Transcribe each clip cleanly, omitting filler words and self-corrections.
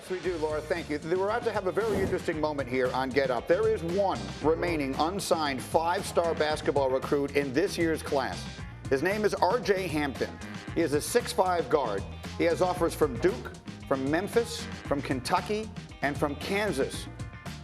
Yes, we do, Laura. Thank you. We're about to have a very interesting moment here on Get Up. There is one remaining unsigned five-star basketball recruit in this year's class. His name is RJ Hampton. He is a 6'5" guard. He has offers from Duke, from Memphis, from Kentucky, and from Kansas.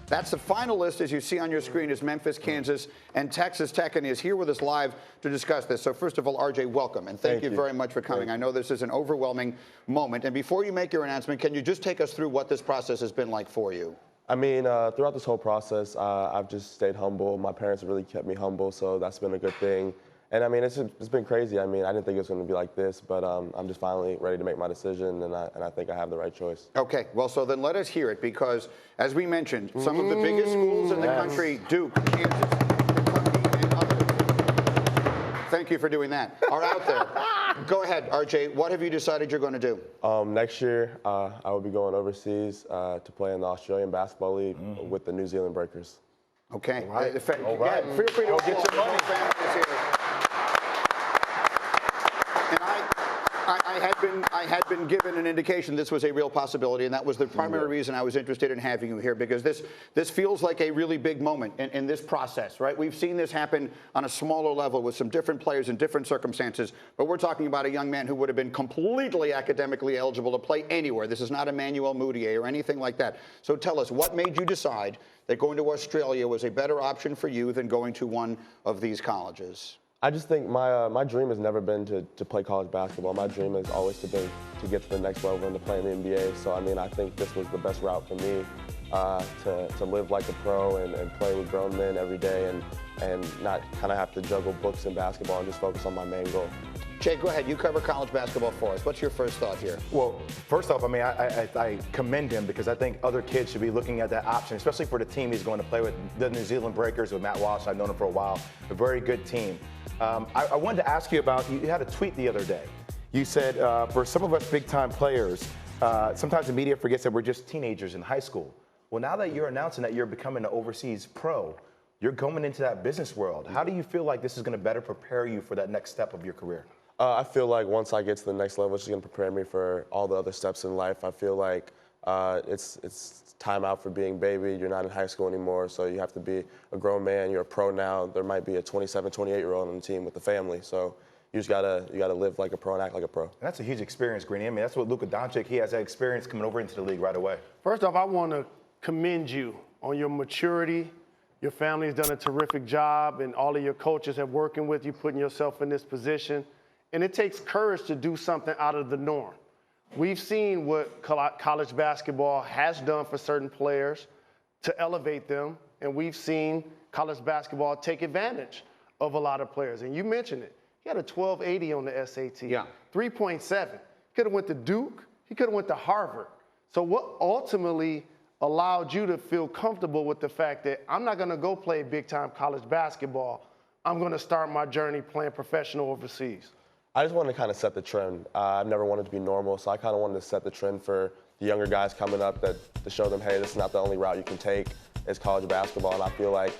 That's the final list, as you see on your screen, is Memphis, Kansas, and Texas Tech, and he is here with us live to discuss this. So first of all, RJ, welcome, and thank you very much for coming. I know this is an overwhelming moment, and before you make your announcement, can you just take us through what this process has been like for you? I mean, throughout this whole process, I've just stayed humble. My parents really kept me humble, so that's been a good thing. And I mean, it's been crazy. I mean, I didn't think it was going to be like this, but I'm just finally ready to make my decision, and I think I have the right choice. Okay, well, so then let us hear it, because as we mentioned, some of the biggest schools in the country, Duke, Kansas, Kentucky, and others, thank you for doing that, are out there. Go ahead, RJ. What have you decided you're going to do? Next year, I will be going overseas to play in the Australian Basketball League with the New Zealand Breakers. Okay. All right. Yeah, feel free to get your money. I had been given an indication this was a real possibility, and that was the primary reason I was interested in having you here, because this feels like a really big moment in this process, right? We've seen this happen on a smaller level with some different players in different circumstances, but we're talking about a young man who would have been completely academically eligible to play anywhere. This is not Emmanuel Mudiay or anything like that. So tell us, what made you decide that going to Australia was a better option for you than going to one of these colleges? I just think my dream has never been to play college basketball. My dream has always been to get to the next level and to play in the NBA. So, I mean, I think this was the best route for me to live like a pro and play with grown men every day and not kind of have to juggle books and basketball and just focus on my main goal. Jay, go ahead. You cover college basketball for us. What's your first thought here? Well, first off, I mean, I commend him, because I think other kids should be looking at that option, especially for the team he's going to play with, the New Zealand Breakers with Matt Walsh. I've known him for a while. A very good team. I wanted to ask you about, you had a tweet the other day. You said, for some of us big-time players, sometimes the media forgets that we're just teenagers in high school. Well, now that you're announcing that you're becoming an overseas pro, you're going into that business world. How do you feel like this is going to better prepare you for that next step of your career? I feel like once I get to the next level, it's going to prepare me for all the other steps in life. I feel like it's time out for being baby. You're not in high school anymore, so you have to be a grown man. You're a pro now. There might be a 27, 28-year-old on the team with a family, so you just gotta live like a pro and act like a pro. And that's a huge experience, Greeny. I mean, that's what Luka Doncic, he has that experience coming over into the league right away. First off, I want to commend you on your maturity. Your family's done a terrific job, and all of your coaches have working with you, putting yourself in this position. And it takes courage to do something out of the norm. We've seen what college basketball has done for certain players to elevate them, and we've seen college basketball take advantage of a lot of players. And you mentioned it. He had a 1280 on the SAT. Yeah. 3.7. Could have went to Duke. He could have went to Harvard. So what ultimately allowed you to feel comfortable with the fact that I'm not going to go play big-time college basketball. I'm going to start my journey playing professional overseas? I just wanted to kind of set the trend. I've never wanted to be normal, so I kind of wanted to set the trend for the younger guys coming up, to show them, hey, this is not the only route you can take. It's college basketball, and I feel like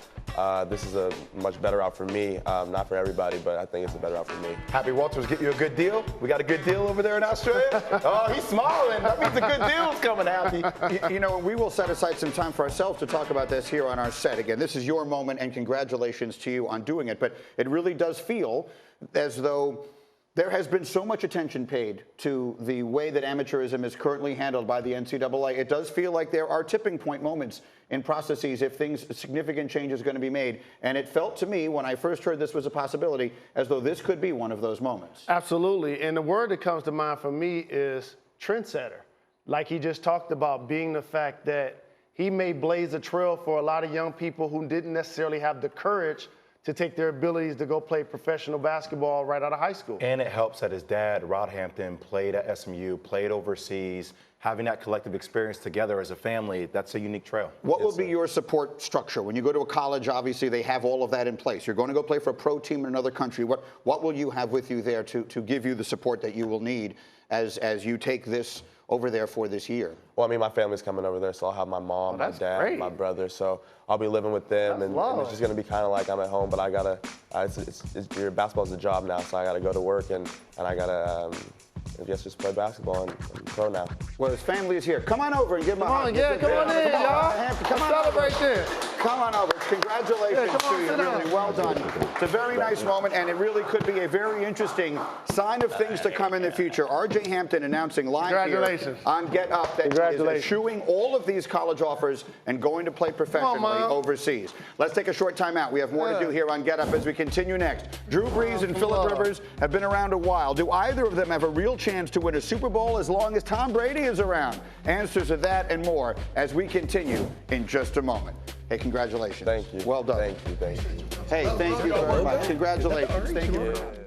this is a much better route for me. Not for everybody, but I think it's a better route for me. Happy Walters get you a good deal? We got a good deal over there in Australia? Oh, he's smiling. That means a good deal's coming, Happy. You know, we will set aside some time for ourselves to talk about this here on our set. Again, this is your moment, and congratulations to you on doing it. But it really does feel as though there has been so much attention paid to the way that amateurism is currently handled by the NCAA. It does feel like there are tipping point moments in processes if significant change is going to be made. And it felt to me, when I first heard this was a possibility, as though this could be one of those moments. Absolutely. And the word that comes to mind for me is trendsetter. Like he just talked about, being the fact that he may blaze a trail for a lot of young people who didn't necessarily have the courage to take their abilities to go play professional basketball right out of high school. And it helps that his dad, Rod Hampton, played at SMU, played overseas. Having that collective experience together as a family, that's a unique trail. What will be your support structure? When you go to a college, obviously they have all of that in place. You're going to go play for a pro team in another country. What will you have with you there to give you the support that you will need as you take this over there for this year? Well, I mean, my family's coming over there, so I'll have my mom, my dad, my brother. So I'll be living with them, and it's just going to be kind of like I'm at home. But I gotta, your basketball's a job now, so I gotta go to work, and I gotta, I guess, just play basketball and pro now. Well, his family is here. Come on over and give him a hug. Come on in, y'all. Come on Celebrate this. Come on over. Congratulations come on, to you. sit down. Really well done. It's a very nice moment, and it really could be a very interesting sign of things to come in the future. RJ Hampton announcing live here on Get Up that he is eschewing all of these college offers and going to play professionally overseas. Let's take a short time out. We have more to do here on Get Up as we continue next. Drew Brees and Phillip Rivers have been around a while. Do either of them have a real chance to win a Super Bowl as long as Tom Brady is around? Answers to that and more as we continue in just a moment. Hey, congratulations. Thank you. Well done. Thank you. Hey, thank you very much. Congratulations. Thank you.